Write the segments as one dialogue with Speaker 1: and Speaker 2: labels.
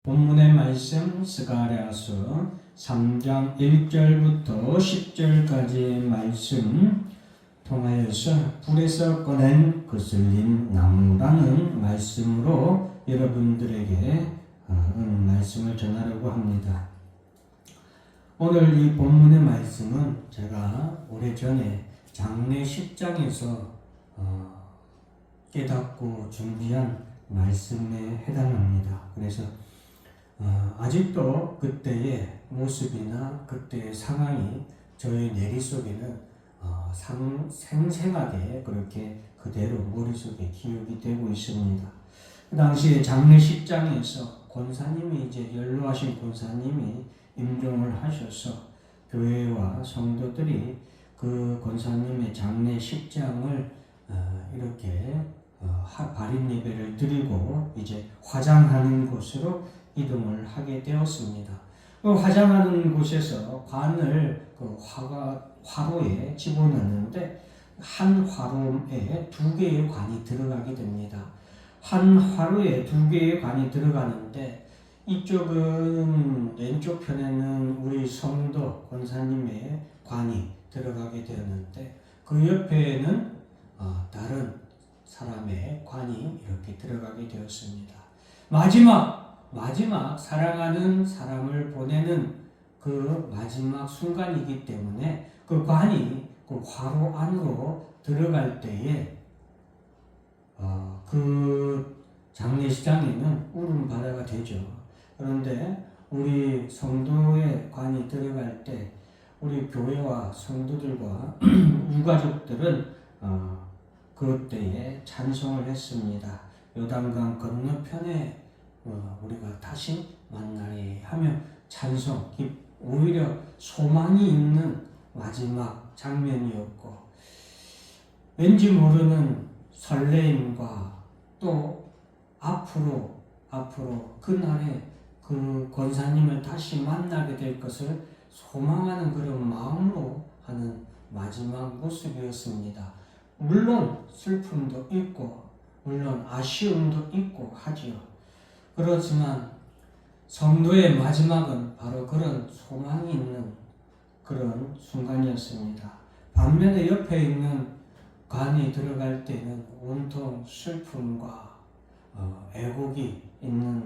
Speaker 1: 본문의 말씀 스가랴서 3장 1절부터 10절까지의 말씀 통하여서 불에서 꺼낸 거슬린 나무라는 말씀으로 여러분들에게 말씀을 전하려고 합니다. 오늘 이 본문의 말씀은 제가 오래전에 장례 10장에서 깨닫고 준비한 말씀에 해당합니다. 그래서 아직도 그때의 모습이나 그때의 상황이 저의 내리 속에는 생생하게 그렇게 그대로 머릿속에 기억이 되고 있습니다. 그 당시에 장례 10장에서 권사님이 이제 연로하신 권사님이 임종을 하셔서 교회와 성도들이 그 권사님의 장례 10장을 이렇게 발인 예배를 드리고 이제 화장하는 곳으로 이동을 하게 되었습니다. 그 화장하는 곳에서 관을 그 화로에 집어넣는데 한 화로에 2개의 관이 들어가게 됩니다. 한 화로에 2개의 관이 들어가는데 이쪽은 왼쪽 편에는 우리 성도 권사님의 관이 들어가게 되었는데 그 옆에는 다른 사람의 관이 이렇게 들어가게 되었습니다. 마지막 사랑하는 사람을 보내는 그 마지막 순간이기 때문에 그 관이 그 화로 안으로 들어갈 때에 그 장례식장에는 울음바다가 되죠. 그런데 우리 성도의 관이 들어갈 때 우리 교회와 성도들과 유가족들은 그때에 찬송을 했습니다. 요단강 건너편에 우리가 다시 만나리 하며 찬송, 오히려 소망이 있는 마지막 장면이었고 왠지 모르는 설레임과 또 앞으로 그날에 그 권사님을 다시 만나게 될 것을 소망하는 그런 마음으로 하는 마지막 모습이었습니다. 물론 슬픔도 있고 물론 아쉬움도 있고 하지요. 그렇지만 성도의 마지막은 바로 그런 소망이 있는 그런 순간이었습니다. 반면에 옆에 있는 관이 들어갈 때는 온통 슬픔과 애곡이 있는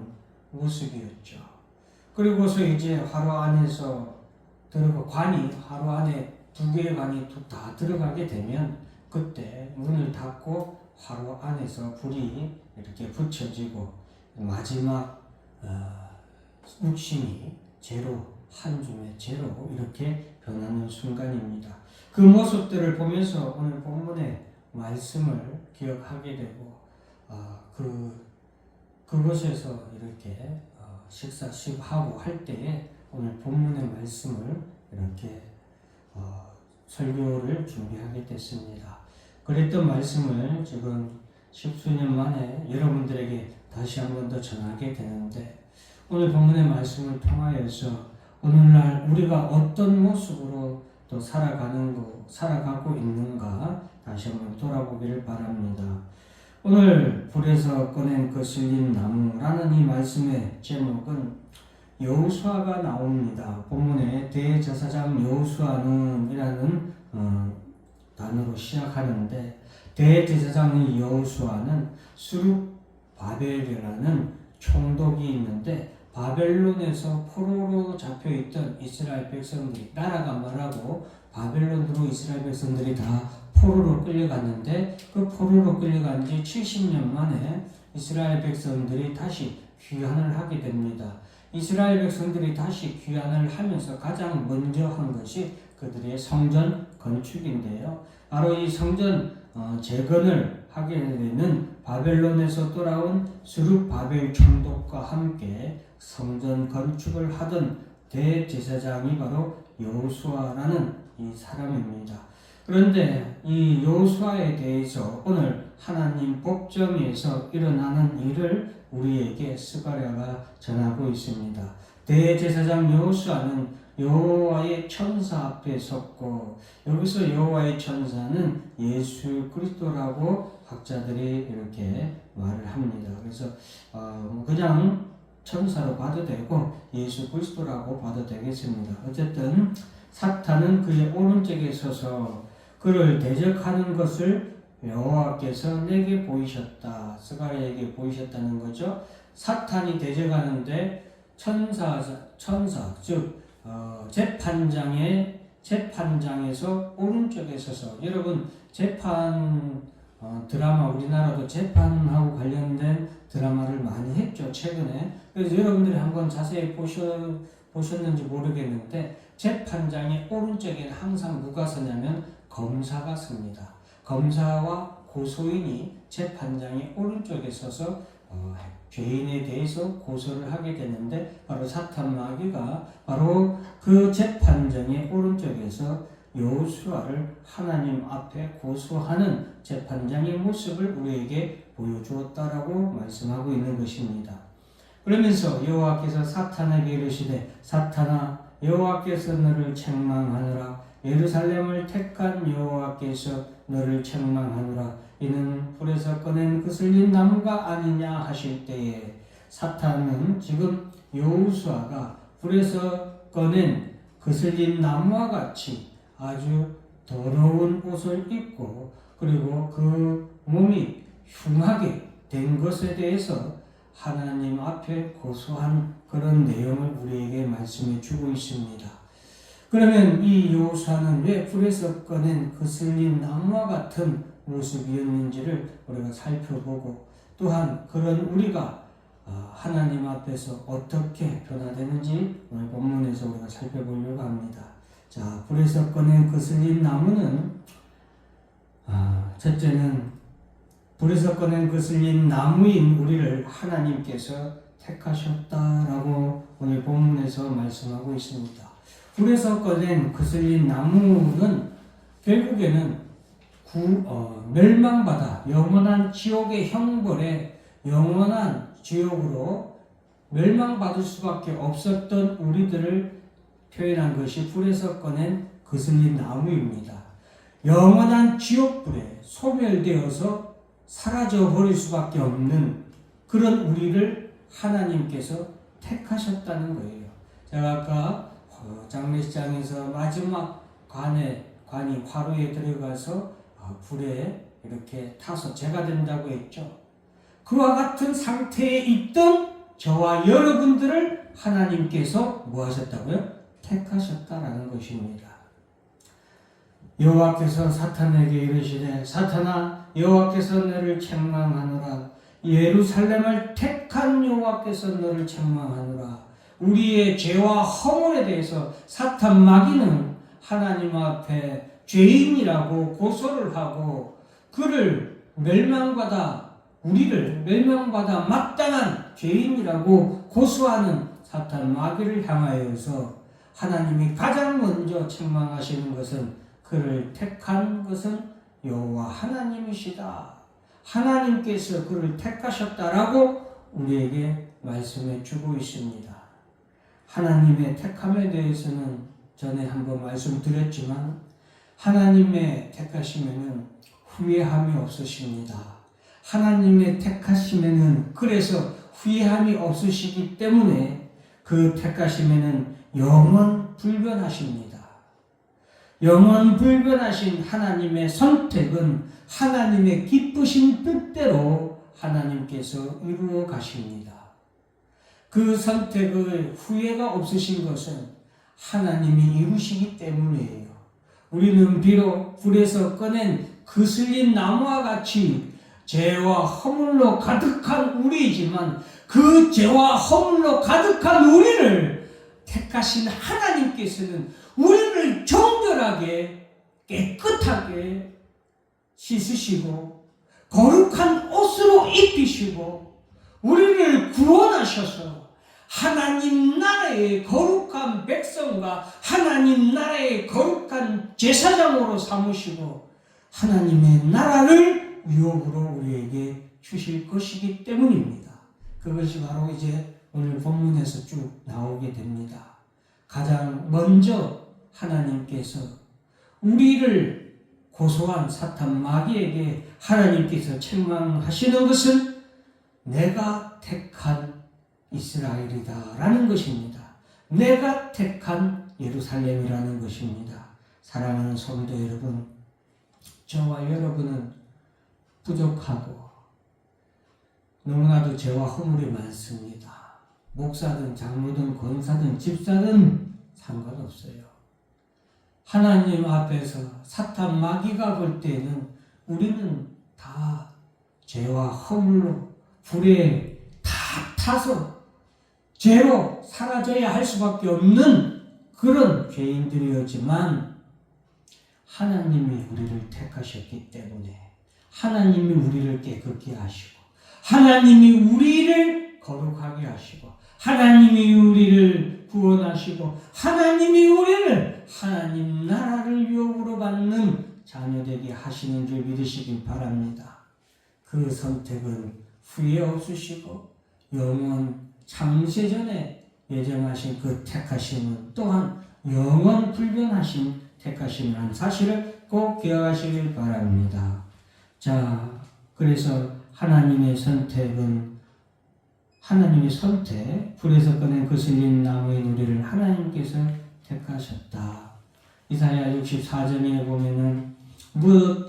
Speaker 1: 모습이었죠. 그리고서 이제 화로 안에서 관이 화로 안에 2개의 관이 다 들어가게 되면 그때 문을 닫고 화로 안에서 불이 이렇게 붙여지고 마지막 육신이 제로, 한 줌의 제로 이렇게 변하는 순간입니다. 그 모습들을 보면서 오늘 본문의 말씀을 기억하게 되고 그곳에서 이렇게 식사식하고 할 때에 오늘 본문의 말씀을 이렇게 설교를 준비하게 됐습니다. 그랬던 말씀을 지금 10수년 만에 여러분들에게 다시 한 번 더 전하게 되는데 오늘 본문의 말씀을 통하여서 오늘날 우리가 어떤 모습으로 또 살아가고 있는가 다시 한번 돌아보기를 바랍니다. 오늘 불에서 꺼낸 거슬린 나무라는 이 말씀의 제목은 여호수아가 나옵니다. 본문에 대제사장 여호수아는 이라는 단어로 시작하는데 대제사장 여호수아는 수룹바벨이라는 총독이 있는데 바벨론에서 포로로 잡혀있던 이스라엘 백성들이 나라가 말하고 바벨론으로 이스라엘 백성들이 다 포로로 끌려갔는데 그 포로로 끌려간 지 70년 만에 이스라엘 백성들이 다시 귀환을 하게 됩니다. 이스라엘 백성들이 다시 귀환을 하면서 가장 먼저 한 것이 그들의 성전 건축인데요. 바로 이 성전 재건을 하게 되는 바벨론에서 돌아온 스룹바벨 총독과 함께 성전 건축을 하던 대제사장이 바로 여호수아라는 이 사람입니다. 그런데 이 여호수아에 대해서 오늘 하나님 법정에서 일어나는 일을 우리에게 스가랴가 전하고 있습니다. 대제사장 여호수아는 여호와의 천사 앞에 섰고 여기서 여호와의 천사는 예수 그리스도라고 학자들이 이렇게 말을 합니다. 그래서 그냥 천사로 봐도 되고 예수 그리스도라고 봐도 되겠습니다. 어쨌든 사탄은 그의 오른쪽에 서서 그를 대적하는 것을 여호와께서 내게 보이셨다. 스가랴에게 보이셨다는 거죠. 사탄이 대적하는데 천사 즉 재판장에서 오른쪽에 서서, 여러분 재판 드라마, 우리나라도 재판하고 관련된 드라마를 많이 했죠 최근에. 그래서 여러분들이 한번 자세히 보셨는지 모르겠는데 재판장의 오른쪽에는 항상 누가 서냐면 검사가 섭니다. 검사와 고소인이 재판장의 오른쪽에 서서 죄인에 대해서 고소를 하게 되는데, 바로 사탄 마귀가 바로 그 재판장의 오른쪽에서 여호수아를 하나님 앞에 고소하는 재판장의 모습을 우리에게 보여주었다라고 말씀하고 있는 것입니다. 그러면서 여호와께서 사탄에게 이르시되 사탄아 여호와께서 너를 책망하느라, 예루살렘을 택한 여호와께서 너를 책망하느라, 이는 불에서 꺼낸 그슬린 나무가 아니냐 하실 때에, 사탄은 지금 여호수아가 불에서 꺼낸 그슬린 나무와 같이 아주 더러운 옷을 입고 그리고 그 몸이 흉하게 된 것에 대해서 하나님 앞에 고소한 그런 내용을 우리에게 말씀해 주고 있습니다. 그러면 이 여호수아는 왜 불에서 꺼낸 그슬린 나무와 같은 모습이었는지를 우리가 살펴보고, 또한 그런 우리가 하나님 앞에서 어떻게 변화되는지 오늘 본문에서 우리가 살펴보려고 합니다. 자, 불에서 꺼낸 그슬린 나무는 첫째는 불에서 꺼낸 그슬린 나무인 우리를 하나님께서 택하셨다라고 오늘 본문에서 말씀하고 있습니다. 불에서 꺼낸 그슬린 나무는 결국에는 멸망받아 영원한 지옥의 형벌에, 영원한 지옥으로 멸망받을 수밖에 없었던 우리들을 표현한 것이 불에서 꺼낸 그슬린 나무입니다. 영원한 지옥불에 소멸되어서 사라져버릴 수밖에 없는 그런 우리를 하나님께서 택하셨다는 거예요. 제가 아까 장례식장에서 마지막 관이 화로에 들어가서 불에 이렇게 타서 재가 된다고 했죠. 그와 같은 상태에 있던 저와 여러분들을 하나님께서 뭐 하셨다고요? 택하셨다라는 것입니다. 여호와께서 사탄에게 이르시되 사탄아 여호와께서 너를 책망하노라, 예루살렘을 택한 여호와께서 너를 책망하노라. 우리의 죄와 허물에 대해서 사탄 마귀는 하나님 앞에 죄인이라고 고소를 하고 그를 우리를 멸망받아 마땅한 죄인이라고 고소하는 사탄 마귀를 향하여서 하나님이 가장 먼저 책망하시는 것은 그를 택한 것은 여호와 하나님이시다. 하나님께서 그를 택하셨다라고 우리에게 말씀해 주고 있습니다. 하나님의 택함에 대해서는 전에 한번 말씀드렸지만 하나님의 택하시면은 후회함이 없으십니다. 하나님의 택하시면은 그래서 후회함이 없으시기 때문에 그 택하시면은 영원 불변하십니다. 영원 불변하신 하나님의 선택은 하나님의 기쁘신 뜻대로 하나님께서 이루어 가십니다. 그 선택을 후회가 없으신 것은 하나님이 이루시기 때문이에요. 우리는 비록 불에서 꺼낸 그슬린 나무와 같이 죄와 허물로 가득한 우리이지만 그 죄와 허물로 가득한 우리를 택하신 하나님께서는 우리를 정결하게 깨끗하게 씻으시고 거룩한 옷으로 입히시고 우리를 구원하셔서 하나님 나라의 거룩한 백성과 하나님 나라의 거룩한 제사장으로 삼으시고 하나님의 나라를 유업으로 우리에게 주실 것이기 때문입니다. 그것이 바로 이제 오늘 본문에서 쭉 나오게 됩니다. 가장 먼저 하나님께서 우리를 고소한 사탄 마귀에게 하나님께서 책망하시는 것은 내가 택한 이스라엘이다라는 것입니다. 내가 택한 예루살렘이라는 것입니다. 사랑하는 성도 여러분, 저와 여러분은 부족하고 너무나도 죄와 허물이 많습니다. 목사든 장로든 권사든 집사든 상관없어요. 하나님 앞에서 사탄 마귀가 볼 때는 우리는 다 죄와 허물로 불에 다 타서 죄로 사라져야 할 수밖에 없는 그런 죄인들이었지만 하나님이 우리를 택하셨기 때문에 하나님이 우리를 깨끗게 하시고 하나님이 우리를 거룩하게 하시고 하나님이 우리를 구원하시고 하나님이 우리를 하나님 나라를 유업으로 받는 자녀되게 하시는 줄 믿으시길 바랍니다. 그 선택은 후회 없으시고 영원 창세전에 예정하신 그 택하심은 또한 영원 불변하신 택하심이라는 사실을 꼭 기억하시길 바랍니다. 자, 그래서 하나님의 선택, 불에서 꺼낸 거슬린 나무의 우리를 하나님께서 택하셨다. 이사야 64장에 보면은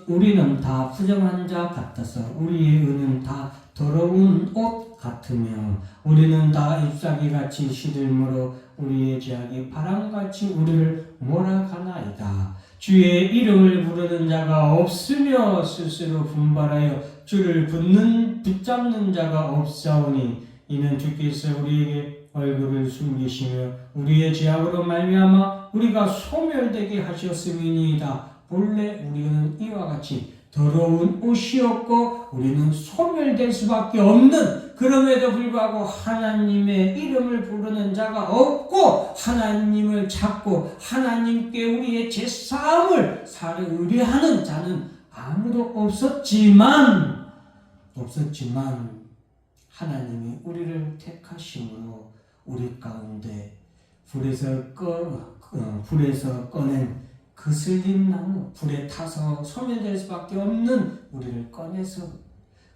Speaker 1: 우리는 다 부정한 자 같아서 우리의 의는 다 더러운 옷 같으며 우리는 다 잎사귀같이 시들므로 우리의 죄악이 바람같이 우리를 몰아가나이다. 주의 이름을 부르는 자가 없으며 스스로 분발하여 주를 붙잡는 자가 없사오니 이는 주께서 우리에게 얼굴을 숨기시며 우리의 죄악으로 말미암아 우리가 소멸되게 하셨음이니이다. 본래 우리는 이와 같이 더러운 옷이었고 우리는 소멸될 수밖에 없는, 그럼에도 불구하고 하나님의 이름을 부르는 자가 없고 하나님을 찾고 하나님께 우리의 죄사함을 의뢰하는 자는 아무도 없었지만 하나님이 우리를 택하심으로 우리 가운데 불에서 꺼낸 거슬린 나무, 불에 타서 소멸될 수밖에 없는 우리를 꺼내서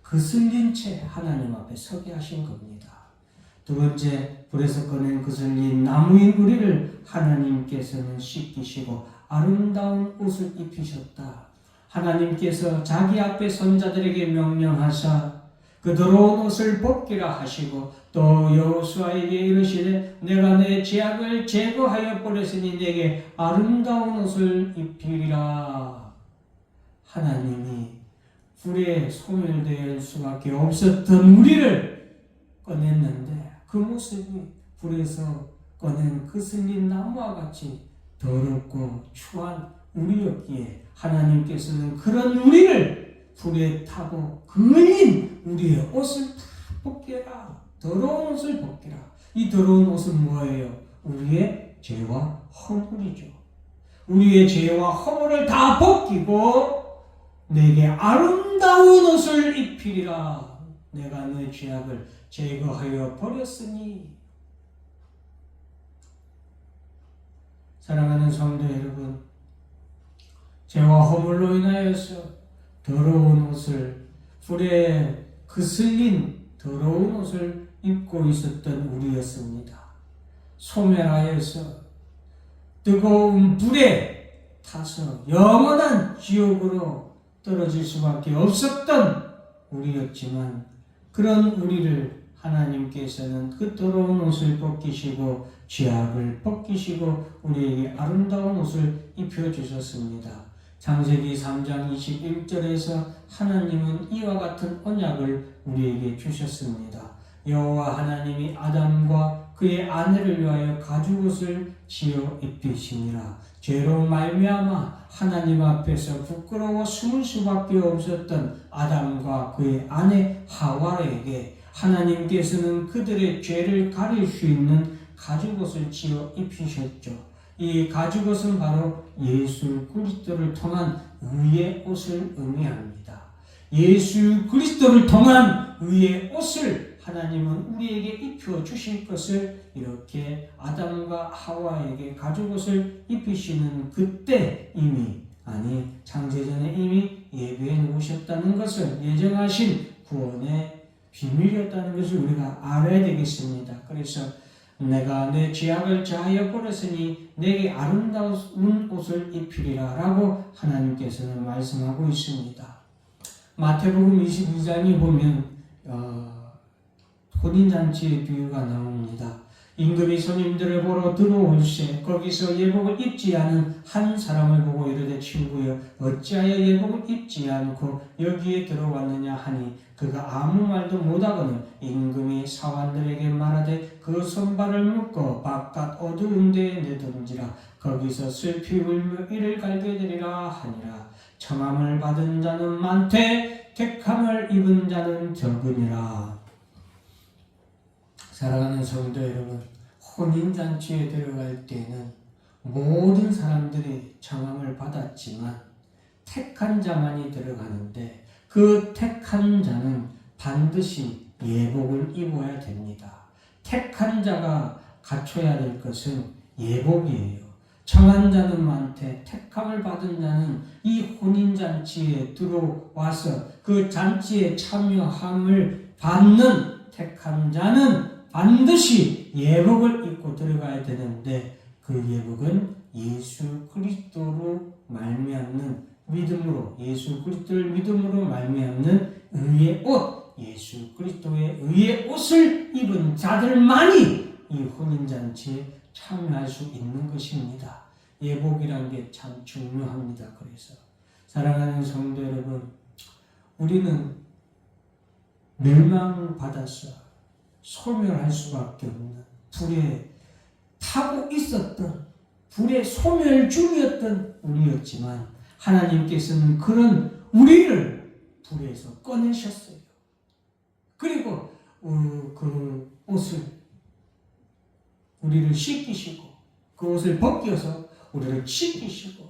Speaker 1: 거슬린 채 하나님 앞에 서게 하신 겁니다. 두 번째, 불에서 꺼낸 거슬린 나무인 우리를 하나님께서는 씻기시고 아름다운 옷을 입히셨다. 하나님께서 자기 앞에 선자들에게 명령하사 그 더러운 옷을 벗기라 하시고 또 여호수아에게 이르시되 내가 내 죄악을 제거하여 버렸으니 내게 아름다운 옷을 입히리라. 하나님이 불에 소멸될 수밖에 없었던 우리를 꺼냈는데 그 모습이 불에서 꺼낸 거슬린 나무와 같이 더럽고 추한 우리였기에 하나님께서는 그런 우리를 불에 타고 걸린 우리의 옷을 다 벗겨라. 더러운 옷을 벗기라. 이 더러운 옷은 뭐예요? 우리의 죄와 허물이죠. 우리의 죄와 허물을 다 벗기고 내게 아름다운 옷을 입히리라. 내가 내 죄악을 제거하여 버렸으니. 사랑하는 성도 여러분, 죄와 허물로 인하여서 더러운 옷을, 불에 거슬린 더러운 옷을 입고 있었던 우리였습니다. 소멸하여서 뜨거운 불에 타서 영원한 지옥으로 떨어질 수밖에 없었던 우리였지만 그런 우리를 하나님께서는 그 더러운 옷을 벗기시고 죄악을 벗기시고 우리에게 아름다운 옷을 입혀주셨습니다. 창세기 3장 21절에서 하나님은 이와 같은 언약을 우리에게 주셨습니다. 여호와 하나님이 아담과 그의 아내를 위하여 가죽옷을 지어 입히시니라. 죄로 말미암아 하나님 앞에서 부끄러워 숨을 수밖에 없었던 아담과 그의 아내 하와에게 하나님께서는 그들의 죄를 가릴 수 있는 가죽옷을 지어 입히셨죠. 이 가죽옷은 바로 예수 그리스도를 통한 의의 옷을 의미합니다. 예수 그리스도를 통한 의의 옷을 하나님은 우리에게 입혀 주실 것을 이렇게 아담과 하와에게 가죽옷을 입히시는 그때 이미, 창세전에 이미 예비해 놓으셨다는 것을, 예정하신 구원의 비밀이었다는 것을 우리가 알아야 되겠습니다. 그래서 내가 내 죄악을 자하여 버렸으니 내게 아름다운 옷을 입히리라 라고 하나님께서는 말씀하고 있습니다. 마태복음 22장에 보면 혼인잔치의 비유가 나옵니다. 임금이 손님들을 보러 들어올 때 거기서 예복을 입지 않은 한 사람을 보고 이르되 친구여 어찌하여 예복을 입지 않고 여기에 들어왔느냐 하니 그가 아무 말도 못하거늘 임금이 사환들에게 말하되 그 손발을 묶어 바깥 어두운 데에 내던지라 거기서 슬피 울며 이를 갈게 되리라 하니라. 청함을 받은 자는 많되 택함을 입은 자는 적으니라. 사랑하는 성도 여러분, 혼인잔치에 들어갈 때는 모든 사람들이 청함을 받았지만 택한 자만이 들어가는데 그 택한 자는 반드시 예복을 입어야 됩니다. 택한 자가 갖춰야 될 것은 예복이에요. 청한 자는 많되 택함을 받은 자는 이 혼인잔치에 들어와서 그 잔치에 참여함을 받는 택한 자는 반드시 예복을 입고 들어가야 되는데 그 예복은 예수 그리스도로 말미암는 믿음으로, 예수 그리스도를 믿음으로 말미암는 의의 옷, 예수 그리스도의 의의 옷을 입은 자들만이 이 혼인잔치에 참여할 수 있는 것입니다. 예복이란 게 참 중요합니다. 그래서 사랑하는 성도 여러분, 우리는 멸망받아서 소멸할 수밖에 없는 불에 타고 있었던 불의 소멸 중이었던 우리였지만 하나님께서는 그런 우리를 불에서 꺼내셨어요. 그리고 그 옷을 우리를 씻기시고 그 옷을 벗겨서 우리를 씻기시고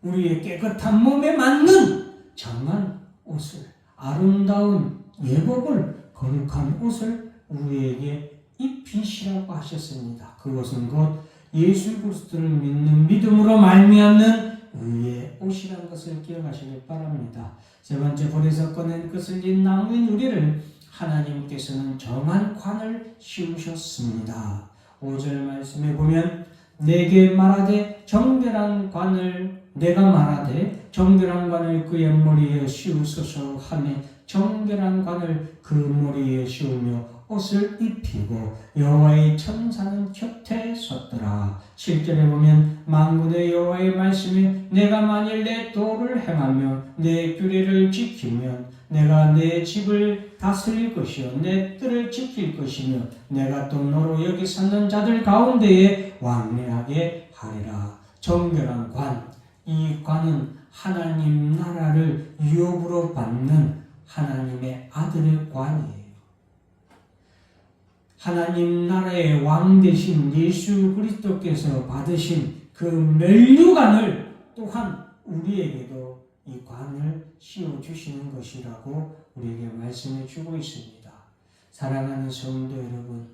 Speaker 1: 우리의 깨끗한 몸에 맞는 정한 옷을, 아름다운 예복을, 거룩한 옷을 우리에게 입히시라고 하셨습니다. 그것은 곧 예수 그리스도를 믿는 믿음으로 말미암는 의의 옷이라는 것을 기억하시길 바랍니다. 세 번째, 불에서 꺼낸 거슬린 나무인 우리를 하나님께서는 정한 관을 씌우셨습니다. 5절 말씀에 보면 내게 말하되 정결한 관을 내가 말하되 정결한 관을 그의 머리에 씌우소서 하매 정결한 관을 그 머리에 씌우며 옷을 입히고 여호와의 천사는 곁에 섰더라. 7절에 보면 만군의 여호와의 말씀에 내가 만일 내 도를 행하며 내 규례를 지키면 내가 내 집을 다스릴 것이요 내 뜰을 지킬 것이며 내가 또 너로 여기 사는 자들 가운데에 왕래하게 하리라. 정결한 관, 이 관은 하나님 나라를 유업으로 받는 하나님의 아들의 관이에요. 하나님 나라의 왕 되신 예수 그리스도께서 받으신 그 면류관을 또한 우리에게도 이 관을 씌워주시는 것이라고 우리에게 말씀해 주고 있습니다. 사랑하는 성도 여러분,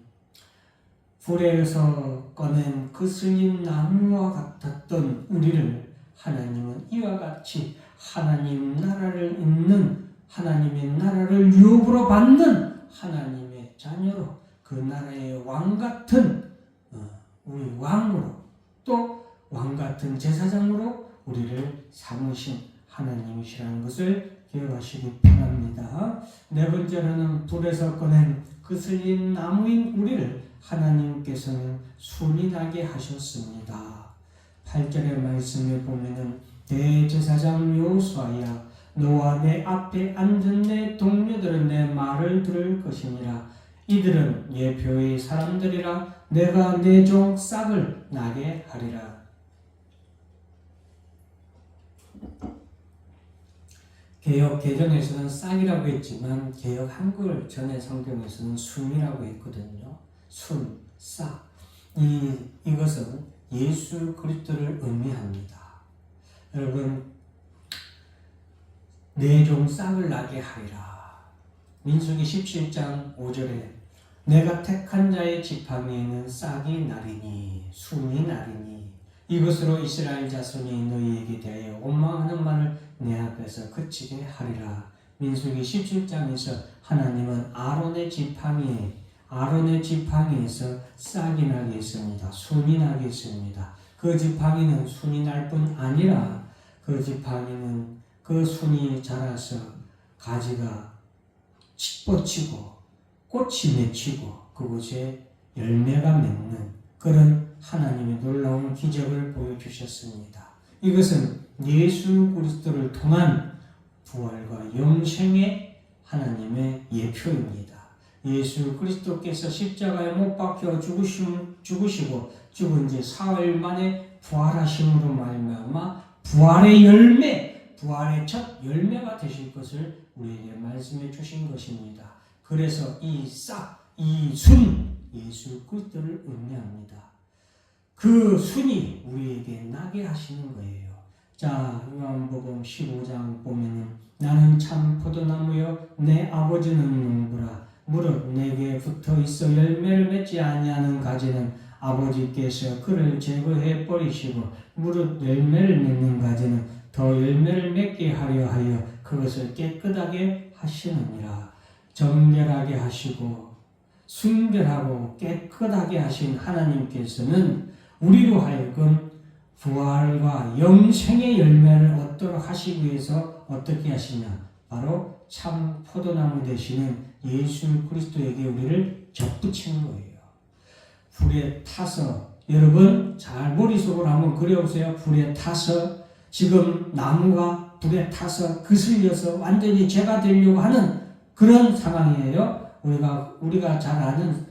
Speaker 1: 불에서 꺼낸 거슬린 나무와 같았던 우리를 하나님은 이와 같이 하나님 나라를 잇는, 하나님의 나라를 유업으로 받는 하나님의 자녀로, 그 나라의 왕같은 우리 왕으로, 또 왕같은 제사장으로 우리를 삼으신 하나님이시라는 것을 기억하시기 바랍니다. 네 번째로는 불에서 꺼낸 거슬린 나무인 우리를 하나님께서는 순이 나게 하셨습니다. 8절의 말씀에 보면은 대제사장 여호수아야 너와 내 앞에 앉은 내 동료들은 내 말을 들을 것이니라. 이들은 예표의 사람들이라. 내가 내 종 싹을 나게 하리라. 개역 개정에서는 싹이라고 했지만 개역 한글 전의 성경에서는 순이라고 했거든요. 순, 싹. 이것은 예수 그리스도를 의미합니다. 여러분, 내 종 싹을 나게 하리라. 민수기 17장 5절에 내가 택한 자의 지팡이에는 싹이 나리니 순이 나리니 이것으로 이스라엘 자손이 너희에게 대하여 원망하는 말을 내 앞에서 그치게 하리라. 민수기 17장에서 하나님은 아론의 지팡이에서 싹이 나게 했습니다. 순이 나게 했습니다. 그 지팡이는 순이 날 뿐 아니라 그 지팡이는 그 순이 자라서 가지가 뻗치고 꽃이 맺히고 그곳에 열매가 맺는 그런 하나님의 놀라운 기적을 보여주셨습니다. 이것은 예수 그리스도를 통한 부활과 영생의 하나님의 예표입니다. 예수 그리스도께서 십자가에 못 박혀 죽으시고 죽은 지 사흘 만에 부활하심으로 말미암아 부활의 열매, 부활의 첫 열매가 되실 것을 우리에게 말씀해 주신 것입니다. 그래서 이 순, 예수 그리스도를 의미합니다. 그 순이 우리에게 나게 하시는 거예요. 자, 요한복음 15장 보면은 나는 참 포도나무요 내 아버지는 농부라. 무릇 내게 붙어 있어 열매를 맺지 아니하는 가지는 아버지께서 그를 제거해 버리시고 무릇 열매를 맺는 가지는 더 열매를 맺게 하려 하여 그것을 깨끗하게 하시느니라. 정결하게 하시고 순결하고 깨끗하게 하신 하나님께서는 우리로 하여금 부활과 영생의 열매를 얻도록 하시기 위해서 어떻게 하시냐? 바로 참 포도나무 되시는 예수 그리스도에게 우리를 접붙이는 거예요. 불에 타서, 여러분 잘 머릿속으로 한번 그려보세요. 불에 타서 지금 나무가 불에 타서 그슬려서 완전히 죄가 되려고 하는 그런 상황이에요. 우리가 잘 아는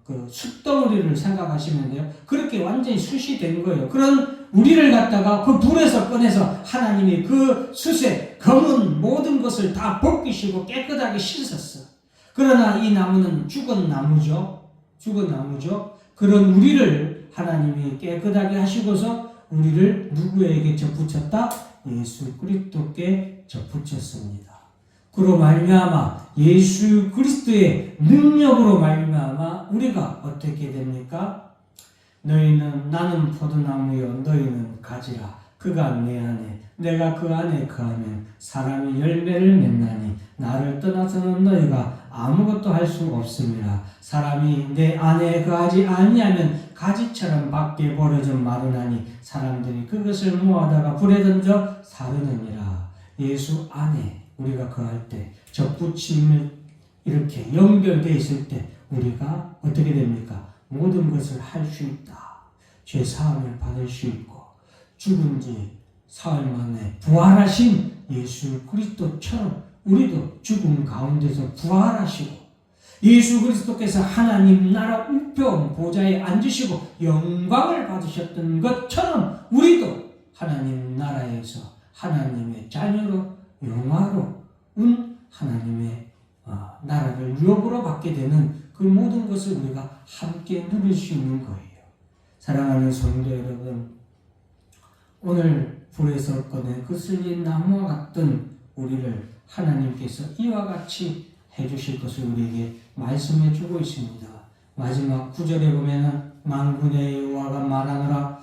Speaker 1: 그 숯덩어리를 생각하시면 돼요. 그렇게 완전히 숯이 된 거예요. 그런 우리를 갖다가 그 불에서 꺼내서 하나님이 그 숯에 검은 모든 것을 다 벗기시고 깨끗하게 씻었어. 그러나 이 나무는 죽은 나무죠. 그런 우리를 하나님이 깨끗하게 하시고서 우리를 누구에게 접붙였다? 예수 그리스도께 접붙였습니다. 그로 말미암아 예수 그리스도의 능력으로 말미암아 우리가 어떻게 됩니까? 나는 포도나무요 너희는 가지라. 그가 내 안에 내가 그 안에 거하면 사람이 열매를 맺나니 나를 떠나서는 너희가 아무것도 할 수 없음이라. 사람이 내 안에 거하지 아니하면 가지처럼 밖에 버려져 마르나니 사람들이 그것을 모아다가 불에 던져 사르느니라. 예수 안에 우리가 거할 때 접붙임을 이렇게 연결되어 있을 때 우리가 어떻게 됩니까? 모든 것을 할 수 있다. 죄 사함을 받을 수 있고 죽은 지 사흘 만에 부활하신 예수 그리스도처럼 우리도 죽음 가운데서 부활하시고 예수 그리스도께서 하나님 나라 우편 보좌에 앉으시고 영광을 받으셨던 것처럼 우리도 하나님 나라에서 하나님의 자녀로 영화로운 하나님의 나라를 유업으로 받게 되는 그 모든 것을 우리가 함께 누릴 수 있는 거예요. 사랑하는 성도 여러분, 오늘 불에서 꺼낸 그 쓸린 나무와 같던 우리를 하나님께서 이와 같이 해주실 것을 우리에게 말씀해 주고 있습니다. 마지막 9절에 보면 만군의 여호와가 말하노라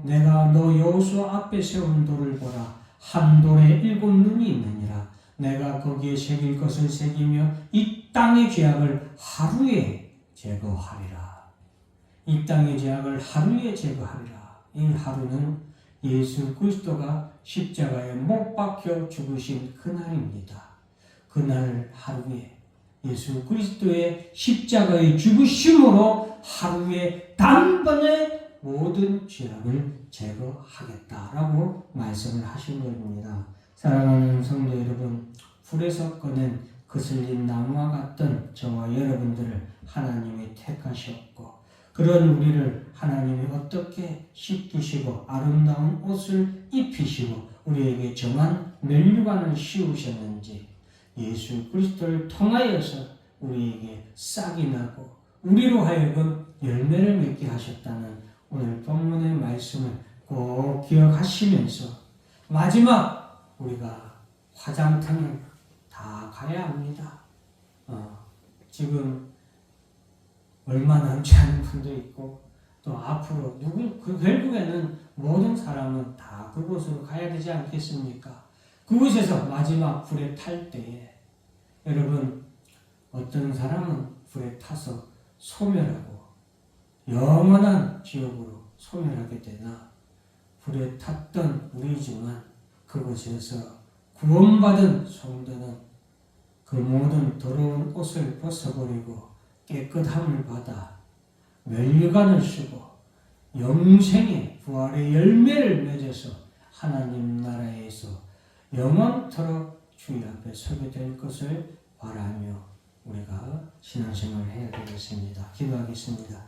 Speaker 1: 내가 너 여호수아 앞에 세운 돌을 보라. 한 돌에 7 눈이 있느니라. 내가 거기에 새길 것을 새기며 이 땅의 죄악을 하루에 제거하리라. 이 땅의 죄악을 하루에 제거하리라. 이 하루는 예수 그리스도가 십자가에 못 박혀 죽으신 그날입니다. 그날 하루에 예수 그리스도의 십자가의 죽으심으로 하루에 단번에 모든 죄악을 제거하겠다라고 말씀을 하신 겁니다. 사랑하는 성도 여러분, 불에서 꺼낸 거슬린 나무와 같던 저와 여러분들을 하나님이 택하셨고 그런 우리를 하나님이 어떻게 씻기시고 아름다운 옷을 입히시고 우리에게 정한 면류관을 씌우셨는지 예수 그리스도를 통하여서 우리에게 싹이 나고 우리로 하여금 열매를 맺게 하셨다는 오늘 본문의 말씀을 꼭 기억하시면서 마지막 우리가 화장터는 다 가야 합니다. 지금 얼마 남지 않은 분도 있고 또 앞으로 결국에는 모든 사람은 다 그곳으로 가야 되지 않겠습니까? 그곳에서 마지막 불에 탈 때에 여러분 어떤 사람은 불에 타서 소멸하고 영원한 지옥으로 소멸하게 되나 불에 탔던 우리지만 그곳에서 구원받은 성도는 그 모든 더러운 옷을 벗어버리고 깨끗함을 받아 멸류관을 쓰고 영생의 부활의 열매를 맺어서 하나님 나라에서 영원토록 주의 앞에 서게 될 것을 바라며 우리가 신앙생활을 해야 되겠습니다. 기도하겠습니다.